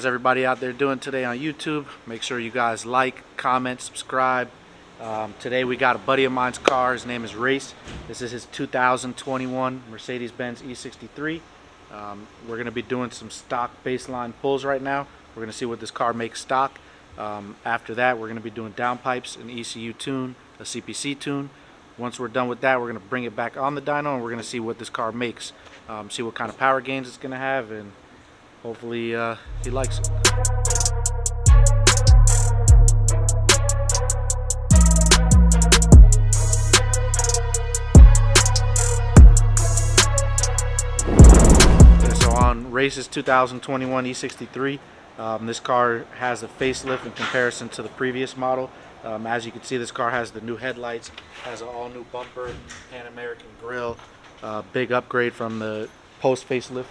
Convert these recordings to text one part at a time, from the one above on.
How's everybody out there doing today on YouTube? Make sure you guys like, comment, subscribe. Today we got a buddy of mine's car. His name is Race. This is his 2021 Mercedes-Benz E63. We're going to be doing some stock baseline pulls right now. We're going to see what this car makes stock. After that, we're going to be doing downpipes, an ECU tune, a CPC tune. Once we're done with that, we're going to bring it back on the dyno and we're going to see what this car makes. See what kind of power gains it's going to have, and hopefully he likes it. So on Race's 2021 E63, this car has a facelift in comparison to the previous model. As you can see, this car has the new headlights, has an all-new bumper, Pan American grille, big upgrade from the post-facelift.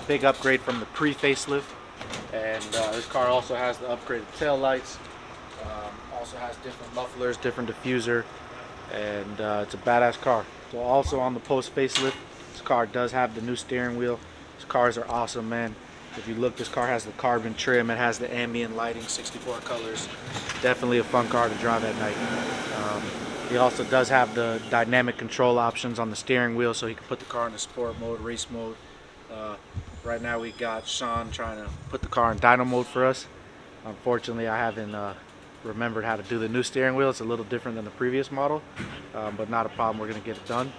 Big upgrade from the pre-facelift. And this car also has the upgraded tail lights, also has different mufflers, different diffuser, and it's a badass car. So also on the post-facelift, this car does have the new steering wheel. These cars are awesome, man. If you look, this car has the carbon trim, it has the ambient lighting, 64 colors. Definitely a fun car to drive at night. He also does have the dynamic control options on the steering wheel, so he can put the car in the sport mode, race mode. Right now we got Sean trying to put the car in dyno mode for us. Unfortunately, I haven't remembered how to do the new steering wheel. It's a little different than the previous model, but not a problem. We're going to get it done,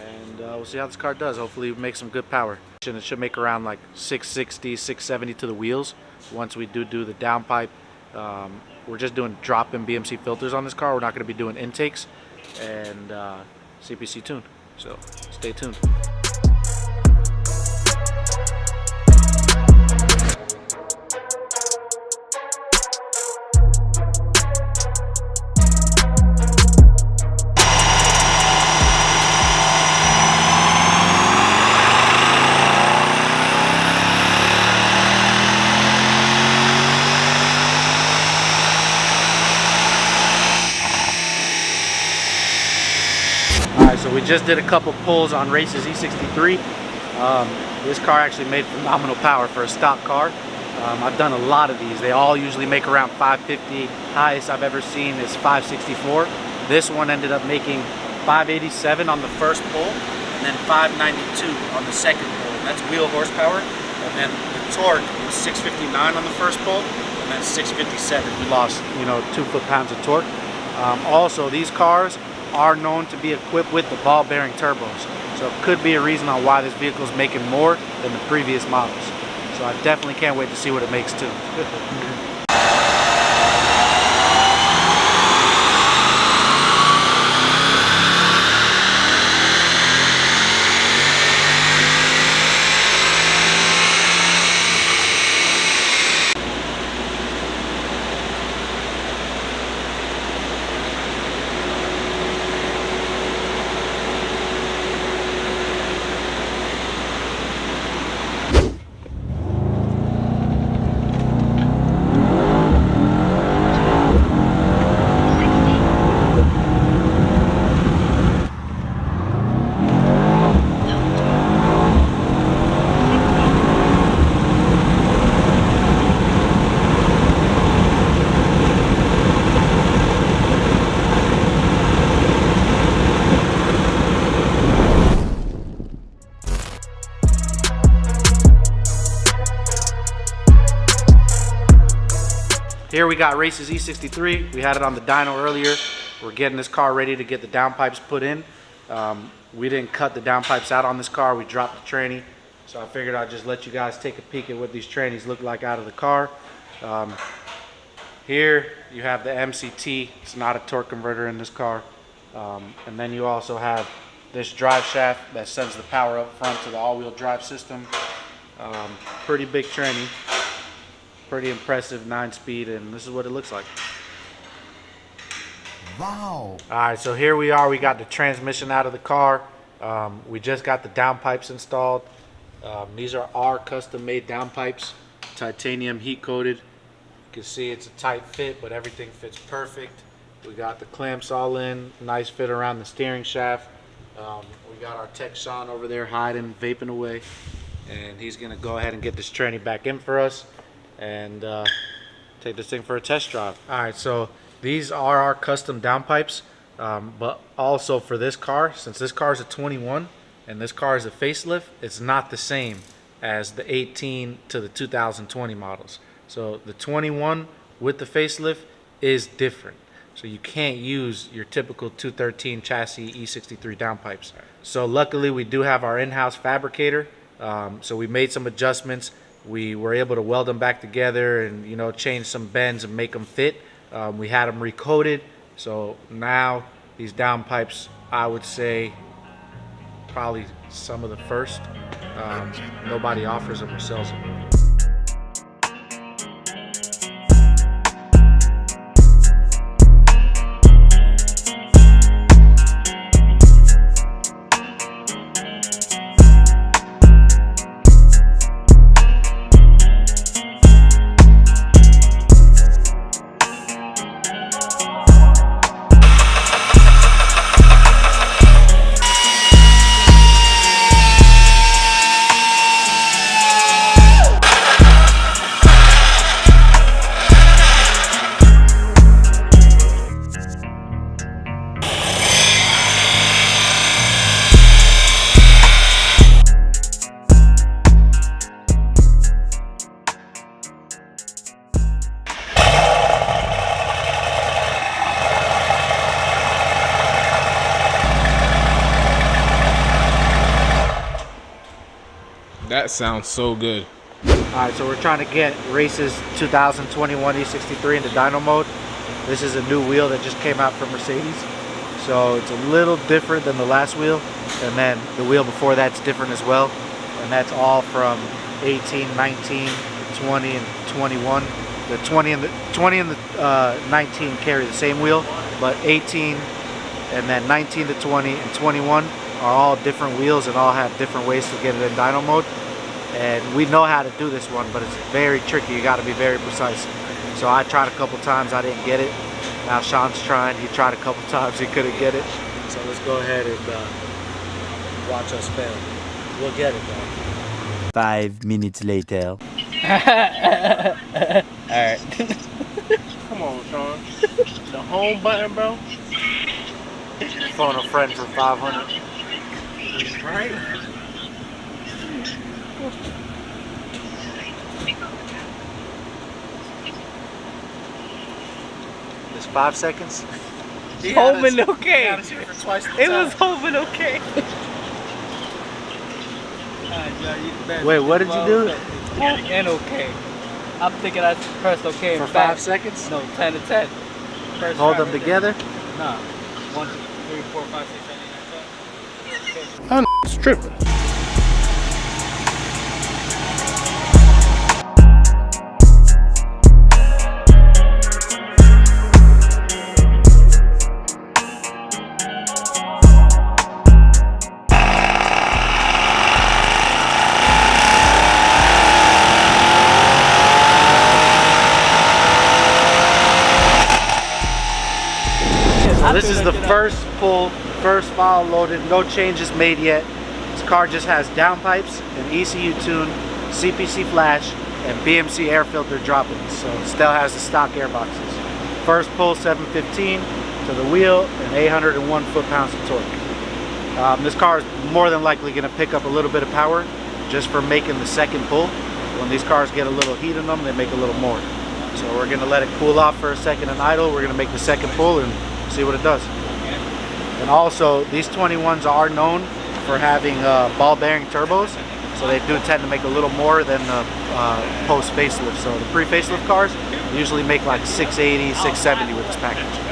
and we'll see how this car does. Hopefully it makes some good power. It should make around like 660, 670 to the wheels once we do the downpipe. We're just doing drop-in BMC filters on this car. We're not going to be doing intakes, and CPC tune. So stay tuned. So we just did a couple pulls on Race's E63. This car actually made phenomenal power for a stock car. I've done a lot of these. They all usually make around 550. Highest I've ever seen is 564. This one ended up making 587 on the first pull, and then 592 on the second pull. And that's wheel horsepower. And then the torque was 659 on the first pull, and then 657. We lost, 2 foot-pounds of torque. Also, these cars are known to be equipped with the ball bearing turbos, so it could be a reason on why this vehicle is making more than the previous models. So I definitely can't wait to see what it makes too. Here we got Race's E63. We had it on the dyno earlier. We're getting this car ready to get the downpipes put in. We didn't cut the downpipes out on this car. We dropped the tranny. So I figured I'd just let you guys take a peek at what these trannies look like out of the car. Here you have the MCT. It's not a torque converter in this car. And then you also have this drive shaft that sends the power up front to the all-wheel drive system. Pretty big tranny. Pretty impressive 9-speed, and this is what it looks like. Wow. Alright, so here we are. We got the transmission out of the car. We just got the downpipes installed. These are our custom-made downpipes, titanium heat-coated. You can see it's a tight fit, but everything fits perfect. We got the clamps all in, nice fit around the steering shaft. We got our tech Sean over there hiding, vaping away. and he's gonna go ahead and get this tranny back in for us and take this thing for a test drive. All right, so these are our custom downpipes, but also for this car, since this car is a 21 and this car is a facelift, it's not the same as the 18 to the 2020 models. So the 21 with the facelift is different. So you can't use your typical 213 chassis E63 downpipes. So luckily we do have our in-house fabricator. So we made some adjustments. We were able to weld them back together and, you know, change some bends and make them fit. We had them recoated. So now these downpipes, I would say probably some of the first. Nobody offers them or sells them. That sounds so good. Alright, so we're trying to get Race's 2021 E63 into dyno mode. This is a new wheel that just came out from Mercedes. So it's a little different than the last wheel. And then the wheel before that's different as well. And that's all from 18, 19, 20, and 21. The 20 and the 19 carry the same wheel, but 18 and then 19 to 20 and 21 are all different wheels and all have different ways to get it in dyno mode. And we know how to do this one, but it's very tricky. You got to be very precise. So I tried a couple times, I didn't get it. Now Sean's trying. He tried a couple times, he couldn't get it. So let's go ahead and watch us fail. We'll get it though. 5 minutes later. Alright. Come on, Sean. The home button, bro. Phone a friend for 500. Right? It's 5 seconds. Home and okay. It was time. home and okay. Wait, what did you do? Home and okay. I'm thinking I pressed okay For and 5 back. seconds? No, 10 to 10. First Hold try them right together? there. Nah. 1, 2, 3, 4, 5, 6, 7, 8, 9, 10. I'm tripping. So this is the first pull, first file loaded, no changes made yet. This car just has downpipes, an ECU tune, CPC flash, and BMC air filter drop-ins. So it still has the stock air boxes. First pull 715 to the wheel and 801 foot-pounds of torque. This car is more than likely going to pick up a little bit of power just for making the second pull. When these cars get a little heat in them, they make a little more. So we're going to let it cool off for a second and idle. We're going to make the second pull and see what it does. And also, these 21s are known for having ball bearing turbos, so they do tend to make a little more than the post facelift. So the pre facelift cars usually make like 680, 670 with this package.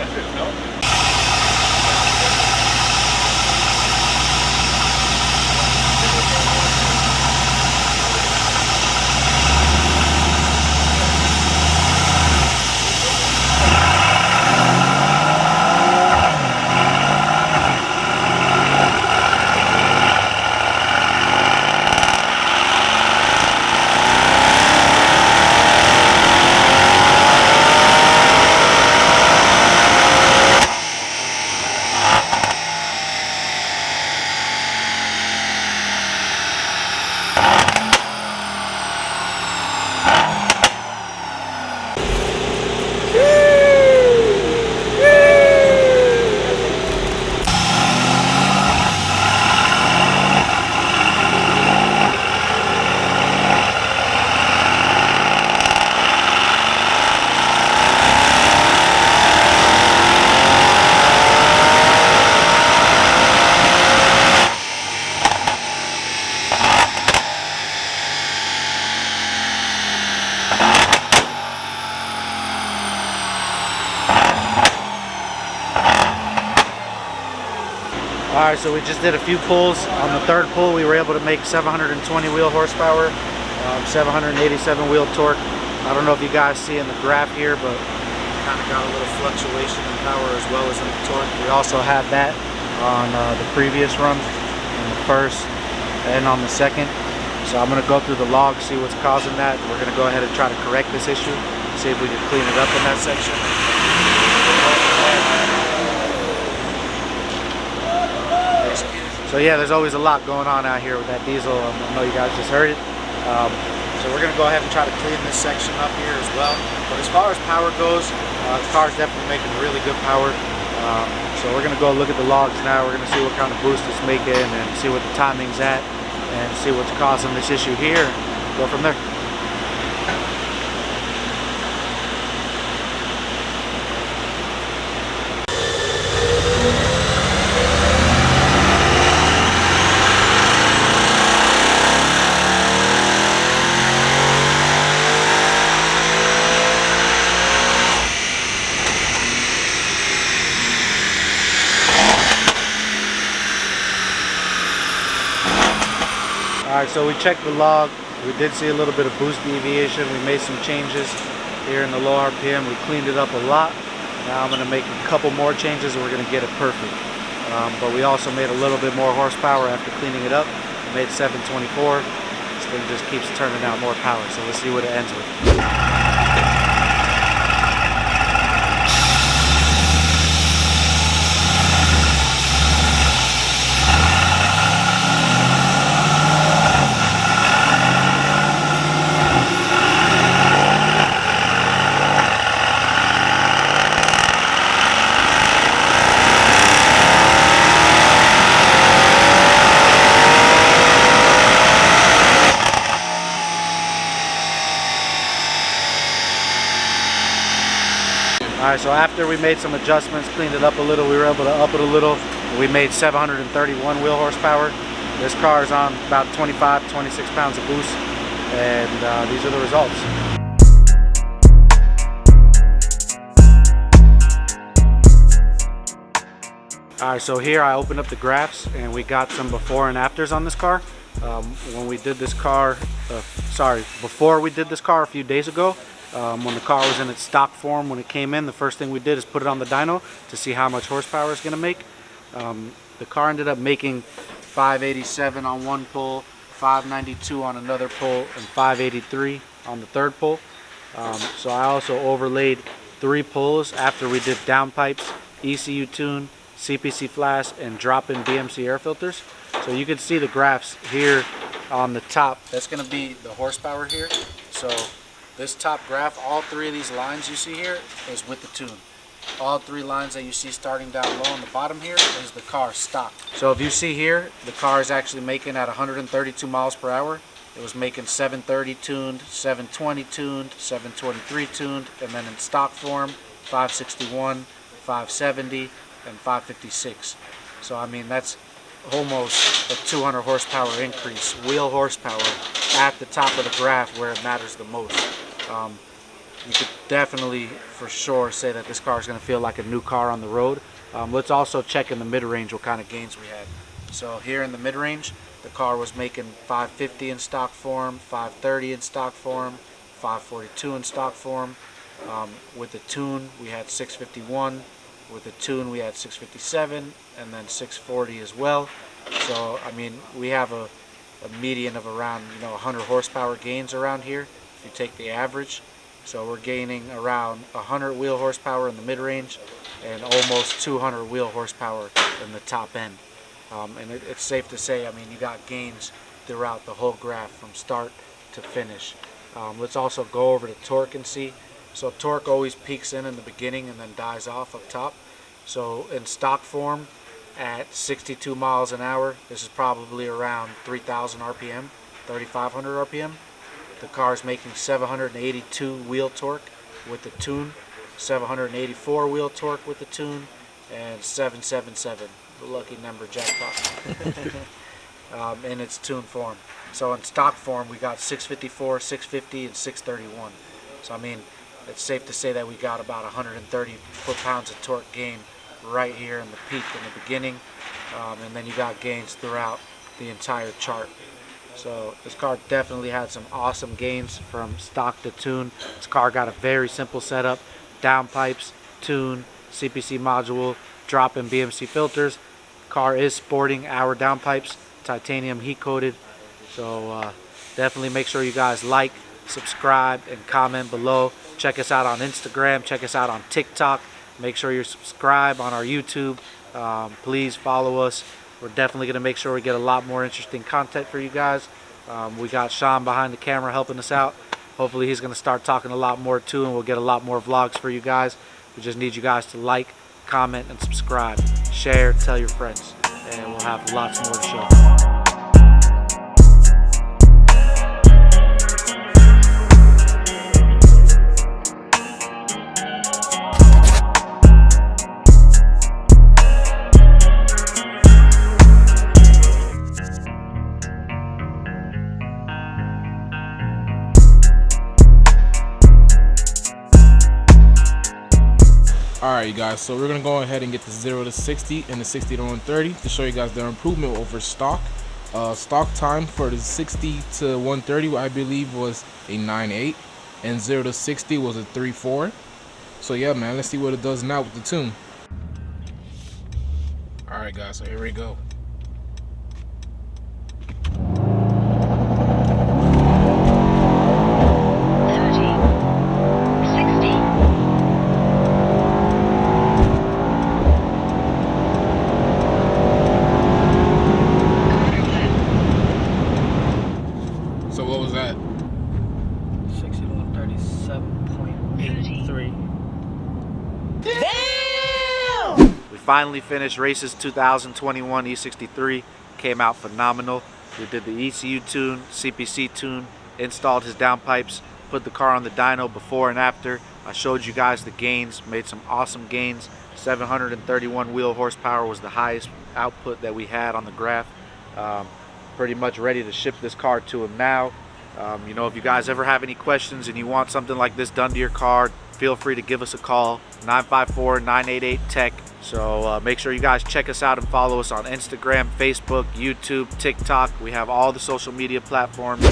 Alright, so we just did a few pulls. On the third pull, we were able to make 720 wheel horsepower, 787 wheel torque. I don't know if you guys see in the graph here, but kind of got a little fluctuation in power as well as in the torque. We also had that on the previous run, in the first and on the second. So I'm going to go through the log, see what's causing that. We're going to go ahead and try to correct this issue, see if we can clean it up in that section. So yeah, there's always a lot going on out here with that diesel. I know you guys just heard it. So we're going to go ahead and try to clean this section up here as well. But as far as power goes, the car's definitely making really good power. So we're going to go look at the logs now. We're going to see what kind of boost it's making and see what the timing's at and see what's causing this issue here. Go from there. Alright, so we checked the log. We did see a little bit of boost deviation. We made some changes here in the low RPM. We cleaned it up a lot. Now I'm going to make a couple more changes and we're going to get it perfect. But we also made a little bit more horsepower after cleaning it up. We made 724. This thing just keeps turning out more power. So let's see what it ends with. Alright, so after we made some adjustments, cleaned it up a little, we were able to up it a little. We made 731 wheel horsepower. This car is on about 25, 26 pounds of boost, and these are the results. Alright, so here I opened up the graphs and we got some before and afters on this car. When we did this car, before we did this car a few days ago, when the car was in its stock form, when it came in, the first thing we did is put it on the dyno to see how much horsepower it's going to make. The car ended up making 587 on one pull, 592 on another pull, and 583 on the third pull. So I also overlaid 3 pulls after we did downpipes, ECU tune, CPC flash, and drop-in BMC air filters. So you can see the graphs here on the top. That's going to be the horsepower here. So this top graph, all 3 of these lines you see here is with the tune. All 3 lines that you see starting down low on the bottom here is the car stock. So if you see here, the car is actually making at 132 miles per hour. It was making 730 tuned, 720 tuned, 723 tuned, and then in stock form, 561, 570, and 556. So I mean, that's almost a 200 horsepower increase, wheel horsepower, at the top of the graph where it matters the most. You could definitely for sure say that this car is going to feel like a new car on the road. Let's also check in the mid-range what kind of gains we had. So here in the mid-range, the car was making 550 in stock form, 530 in stock form, 542 in stock form. With the tune we had 651, with the tune we had 657, and then 640 as well. So I mean, we have a median of around 100 horsepower gains around here if you take the average. So we're gaining around 100 wheel horsepower in the mid-range and almost 200 wheel horsepower in the top end. And it's safe to say, I mean, you got gains throughout the whole graph from start to finish. Let's also go over to torque and see. So torque always peaks in the beginning and then dies off up top. So in stock form at 62 miles an hour, this is probably around 3,000 RPM, 3,500 RPM. The car is making 782 wheel torque with the tune, 784 wheel torque with the tune, and 777, the lucky number jackpot, in its tune form. So in stock form, we got 654, 650, and 631. So I mean, it's safe to say that we got about 130 foot-pounds of torque gain right here in the peak in the beginning, and then you got gains throughout the entire chart. So this car definitely had some awesome gains from stock to tune. This car got a very simple setup: downpipes, tune, CPC module, drop in BMC filters. Car is sporting our downpipes, titanium heat coated. So definitely make sure you guys like, subscribe, and comment below. Check us out on Instagram, check us out on TikTok. Make sure you're subscribed on our YouTube. Please follow us. We're definitely going to make sure we get a lot more interesting content for you guys. We got Sean behind the camera helping us out. Hopefully he's going to start talking a lot more too, and we'll get a lot more vlogs for you guys. We just need you guys to like, comment, and subscribe. Share, tell your friends, and we'll have lots more to show. Alright, you guys, so we're going to go ahead and get the 0 to 60 and the 60 to 130 to show you guys their improvement over stock. Stock time for the 60 to 130, I believe, was a 9.8, and 0 to 60 was a 3.4. So yeah, man, let's see what it does now with the tune. Alright, guys, so here we go. So what was that? 60 to 137.83. Damn! We finally finished Race's 2021 E63. Came out phenomenal. We did the ECU tune, CPC tune, installed his downpipes, put the car on the dyno before and after. I showed you guys the gains, made some awesome gains. 731 wheel horsepower was the highest output that we had on the graph. Pretty much ready to ship this car to him now. You know, if you guys ever have any questions and you want something like this done to your car, feel free to give us a call, 954-988-TECH. So make sure you guys check us out and follow us on Instagram, Facebook, YouTube, TikTok. We have all the social media platforms.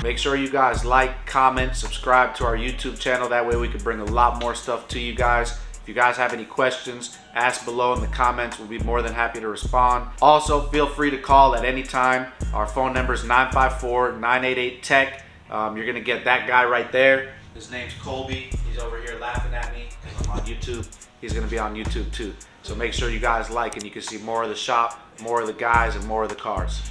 Make sure you guys like, comment, subscribe to our YouTube channel. That way we can bring a lot more stuff to you guys. If you guys have any questions, ask below in the comments. We'll be more than happy to respond. Also, feel free to call at any time. Our phone number is 954-988-TECH. You're going to get that guy right there. His name's Colby. He's over here laughing at me because I'm on YouTube. He's going to be on YouTube too. So make sure you guys like, and you can see more of the shop, more of the guys, and more of the cars.